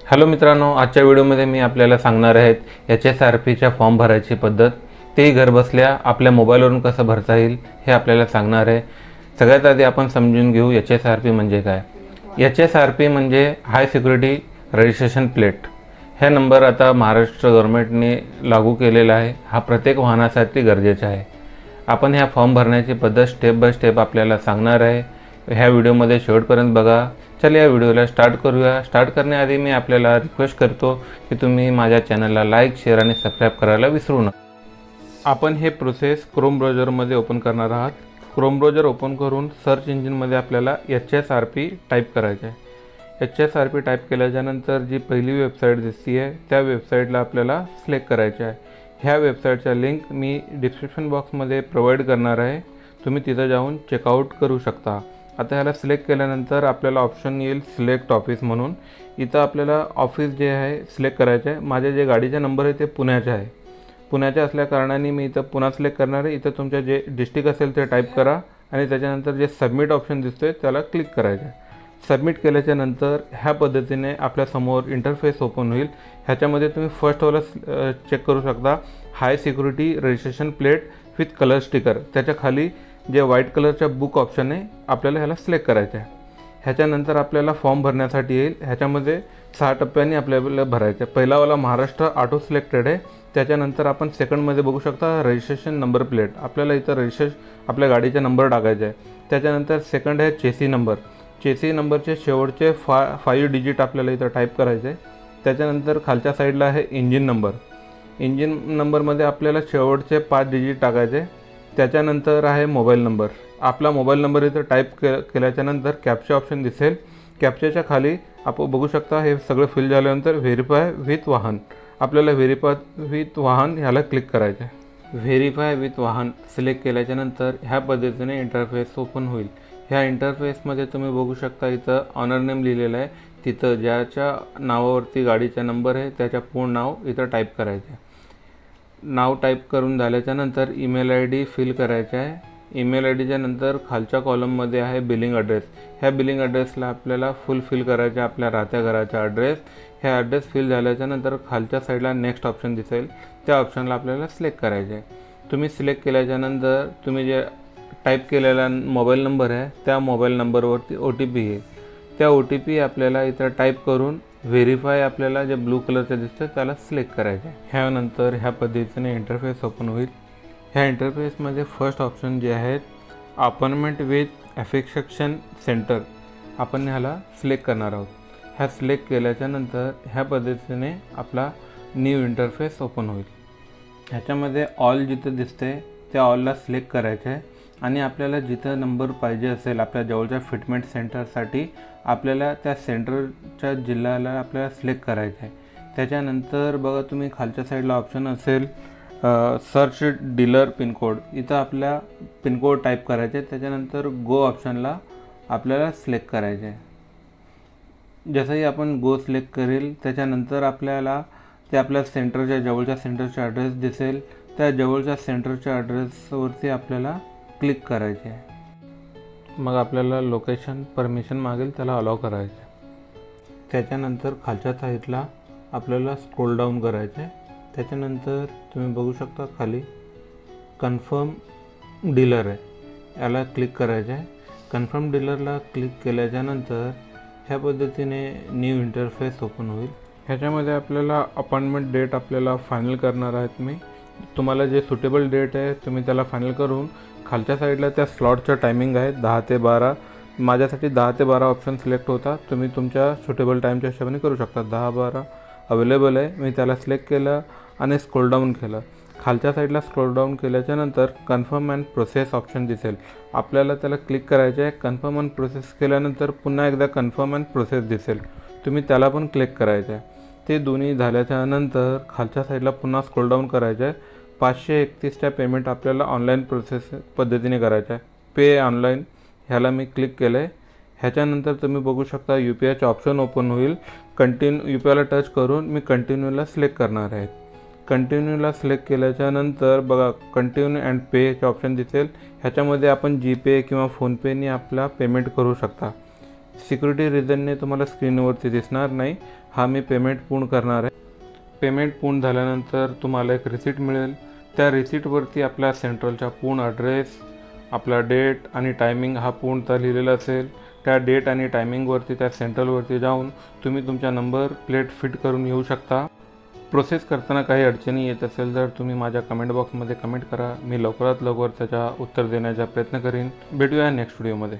Hello मित्रांनो, आजच्या व्हिडिओमध्ये मी आपल्याला सांगणार आहे HSRPच्या फॉर्म भरायची पद्धत, तेही घर बसल्या आपल्या मोबाईलवरून कसं भरता येईल हे आपल्याला सांगणार आहे। सगळ्यात आधी आपण समजून घेऊ HSRP म्हणजे काय। HSRP म्हणजे हाय सिक्युरिटी रजिस्ट्रेशन प्लेट। हे नंबर आता महाराष्ट्र गव्हर्नमेंटने लागू केलेला आहे। हा प्रत्येक वाहनासाठी गरजेचा आहे। आपण ह्या फॉर्म भरण्याची पद्धत स्टेप बाय स्टेप आपल्याला सांगणार आहे। ह्या व्हिडिओमध्ये शेवटपर्यंत बघा। चला या व्हिडिओला स्टार्ट करूया। स्टार्ट करण्याआधी मी आपल्याला रिक्वेस्ट करतो की तुम्ही माझ्या चॅनलला लाईक, शेअर आणि सबस्क्राईब करायला विसरू नका। आपण हे प्रोसेस क्रोम ब्राउझरमध्ये ओपन करणार आहात। क्रोम ब्राउझर ओपन करून सर्च इंजिनमध्ये आपल्याला HSRP टाईप करायचे आहे। HSRP टाईप केल्यानंतर जी पहिली वेबसाईट दिसते आहे त्या वेबसाईटला आपल्याला सिलेक्ट करायचे आहे। ह्या वेबसाईटचा लिंक मी डिस्क्रिप्शन बॉक्समध्ये प्रोव्हाइड करणार आहे, तुम्ही तिथं जाऊन चेकआउट करू शकता। आता ह्याला सिलेक्ट केल्यानंतर आपल्याला ऑप्शन येईल सिलेक्ट ऑफिस म्हणून। इथं आपल्याला ऑफिस जे आहे सिलेक्ट करायचे आहे। माझे जे गाडीचे नंबर आहे ते पुण्याचे आहे। पुण्याचे असल्या कारणाने मी इथं पुणे सिलेक्ट करणार आहे। इथं तुमच्या जे डिस्ट्रिक्ट असेल ते टाईप करा आणि त्याच्यानंतर जे सबमिट ऑप्शन दिसतोय त्याला क्लिक करायचं आहे। सबमिट केल्याच्यानंतर ह्या पद्धतीने आपल्यासमोर इंटरफेस ओपन होईल। ह्याच्यामध्ये तुम्ही फर्स्टवाला चेक करू शकता, हाय security registration plate with colour sticker. त्याच्या खाली जे व्हाईट कलरचा बुक ऑप्शन आहे आपल्याला ह्याला सिलेक्ट करायचं आहे। ह्याच्यानंतर आपल्याला फॉर्म भरण्यासाठी येईल। ह्याच्यामध्ये 6 टप्प्यांनी आपल्याला भरायचं आहे। पहिलावाला महाराष्ट्र ऑटो सिलेक्टेड आहे। त्याच्यानंतर आपण सेकंडमध्ये बघू शकता रजिस्ट्रेशन नंबर प्लेट। आपल्याला इथं आपल्या गाडीचा नंबर टाकायचा आहे। त्याच्यानंतर सेकंड आहे चेसी नंबर। चेसी नंबरचे शेवटचे 5 डिजिट आपल्याला इथं टाईप करायचे आहे। त्याच्यानंतर खालच्या साईडला आहे इंजिन नंबर। इंजिन नंबरमध्ये आपल्याला शेवटचे 5 डिजिट टाकायचे। त्याच्यानंतर आहे मोबाईल नंबर। आपला मोबाईल नंबर इथं टाईप केल्याच्यानंतर कॅप्चा ऑप्शन दिसेल। कॅप्चाच्या खाली आपण बघू शकता हे सगळं फिल झाल्यानंतर व्हेरीफाय विथ वाहन। आपल्याला व्हेरीफाय विथ वाहन ह्याला क्लिक करायचं आहे। व्हेरीफाय विथ वाहन सिलेक्ट केल्याच्यानंतर ह्या पद्धतीने इंटरफेस ओपन होईल। ह्या इंटरफेसमध्ये तुम्ही बघू शकता इथं ऑनर नेम लिहिलेलं आहे। तिथं ज्याच्या नावावरती गाडीचा नंबर आहे त्याच्या पूर्ण नाव इथं टाईप करायचं आहे। नाव टाईप करून झाल्याच्यानंतर ईमेल ID फिल करायचा आहे। ईमेल IDच्या नंतर खालच्या कॉलममध्ये आहे बिलिंग ॲड्रेस। ह्या बिलिंग ॲड्रेसला आपल्याला फिल करायचं आहे आपल्या राहत्या घराचा ॲड्रेस। ह्या ॲड्रेस फिल झाल्याच्यानंतर खालच्या साईडला नेक्स्ट ऑप्शन दिसेल, त्या ऑप्शनला आपल्याला सिलेक्ट करायचे आहे। तुम्ही सिलेक्ट केल्याच्यानंतर तुम्ही जे टाईप केलेला मोबाईल नंबर आहे त्या मोबाईल नंबरवरती OTP येईल। त्या OTP आपल्याला इथं टाईप करून व्हेरीफाय आपल्याला जे ब्लू कलरचं दिसतं त्याला सिलेक्ट करायचं आहे। ह्यानंतर ह्या पद्धतीने इंटरफेस ओपन होईल। ह्या इंटरफेसमध्ये फर्स्ट ऑप्शन जे आहेत अपॉइंटमेंट विथ अफेक्शन सेंटर, आपण ह्याला सिलेक्ट करणार आहोत। ह्या सिलेक्ट केल्याच्यानंतर ह्या पद्धतीने आपला न्यू इंटरफेस ओपन होईल। ह्याच्यामध्ये ऑल जिथं दिसते त्या ऑलला सिलेक्ट करायचं आहे आणि आपल्याला जिथं नंबर पाहिजे असेल आपल्या जवळच्या फिटमेंट सेंटरसाठी आपल्याला त्या सेंटरच्या जिल्ह्याला आपल्याला सिलेक्ट करायचं आहे। त्याच्यानंतर बघा तुम्ही खालच्या साईडला ऑप्शन असेल सर्च डीलर पिनकोड। इथं आपल्या पिनकोड टाईप करायचे। त्याच्यानंतर गो ऑप्शनला आपल्याला सिलेक्ट करायचे आहे। जसंही आपण गो सिलेक्ट करेल त्याच्यानंतर आपल्याला ते आपल्या सेंटरच्या जवळच्या सेंटरचा ॲड्रेस दिसेल। त्या जवळच्या सेंटरच्या ॲड्रेसवरती आपल्याला क्लिक करायचे आहे। मग आपल्याला लोकेशन परमिशन मागेल त्याला अलाउ करायचं आहे। त्याच्यानंतर खालच्या साईडला आपल्याला स्क्रोल डाऊन करायचं आहे। त्याच्यानंतर तुम्ही बघू शकता खाली कन्फर्म डीलर आहे, याला क्लिक करायचं आहे। कन्फर्म डीलरला क्लिक केल्याच्यानंतर ह्या पद्धतीने न्यू इंटरफेस ओपन होईल। ह्याच्यामध्ये आपल्याला अपॉइंटमेंट डेट आपल्याला फायनल करणार आहेत। मी तुम्हाला जे सुटेबल डेट आहे तुम्ही त्याला फायनल करून खालच्या साईडला त्या स्लॉटचं टायमिंग आहे 10 ते 12। माझ्यासाठी 10 ते 12 ऑप्शन सिलेक्ट होता, तुम्ही तुमच्या सुटेबल टाईमच्या हिशोबाने करू शकता। 10-12 अवेलेबल आहे। मी त्याला सिलेक्ट केलं आणि स्क्रोल डाऊन केलं। खालच्या साईडला स्क्रोल डाऊन केल्याच्यानंतर कन्फर्म अँड प्रोसेस ऑप्शन दिसेल, आपल्याला त्याला क्लिक करायचे आहे। कन्फर्म अँड प्रोसेस केल्यानंतर पुन्हा एकदा कन्फर्म अँड प्रोसेस दिसेल, तुम्ही त्याला पण क्लिक करायचं आहे। ते दोन्ही झाल्याच्यानंतर खालच्या साईडला पुन्हा स्क्रोल डाऊन करायचं आहे। 531च्या पेमेंट आपल्याला ऑनलाईन प्रोसेस पद्धतीने करायचं आहे। पे ऑनलाईन ह्याला मी क्लिक केलं आहे। ह्याच्यानंतर तुम्ही बघू शकता UPIचं ऑप्शन ओपन होईल। UPIला टच करून मी कंटिन्यूला सिलेक्ट करणार आहे। कंटिन्यूला सिलेक्ट केल्याच्यानंतर बघा कंटिन्यू अँड पेचे ऑप्शन दिसेल। ह्याच्यामध्ये आपण GPay किंवा फोनपेने आपला पेमेंट करू शकता। सिक्युरिटी रिझनने तुम्हाला स्क्रीनवरती दिसणार नाही। हा मी पेमेंट पूर्ण करणार आहे। पेमेंट पूर्ण झाल्यानंतर तुम्हाला एक रिसिट मिळेल। त्या रिसिटवरती आपल्या सेंट्रलचा पूर्ण ॲड्रेस, आपला डेट आणि टायमिंग हा पूर्णतः लिहिलेला असेल। त्या डेट आणि टायमिंगवरती त्या सेंट्रलवरती जाऊन तुम्ही तुमचा नंबर प्लेट फिट करून येऊ शकता। प्रोसेस करताना काही अडचणी येत असेल तर तुम्ही माझ्या कमेंट बॉक्समध्ये कमेंट करा। मी लवकरात लवकर त्याचा उत्तर देण्याचा प्रयत्न करीन। भेटूया नेक्स्ट व्हिडिओमध्ये।